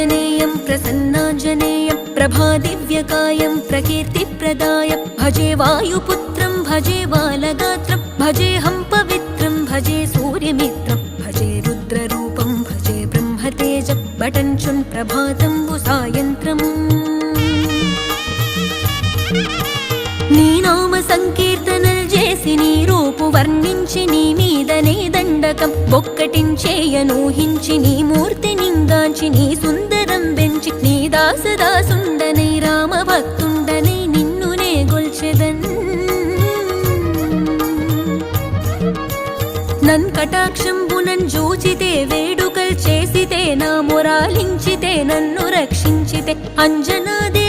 प्रसन्नाञ्जनेयं प्रसन्नाञ्जनेयं प्रभादिव्यकायं प्रकीर्तिप्रदायं भजे वायुपुत्रं भजे बालगात्रं भजेऽहं पवित्रं भजे सूर्यमित्रं भजे रुद्ररूपं भजे ब्रह्मतेजं बटञ्चुं प्रभातं सायन्त्रम् నీ నామ సంకీర్తనలు చేసి నీ రూపు వర్ణించి నీ మీదనే దండకం ఒక్కటించేయనూహించి నీ మూర్తి నింగాంచి నీ సుందరం పెంచి నీ దాసదాసుండనై రామ భక్తుండనై నిన్నునే గొల్చెదన్ నన్ కటాక్షంబునన్ జూచితే వేడుకల్ చేసితే నా మొరాలించితే నన్ను రక్షించితే అంజనాదే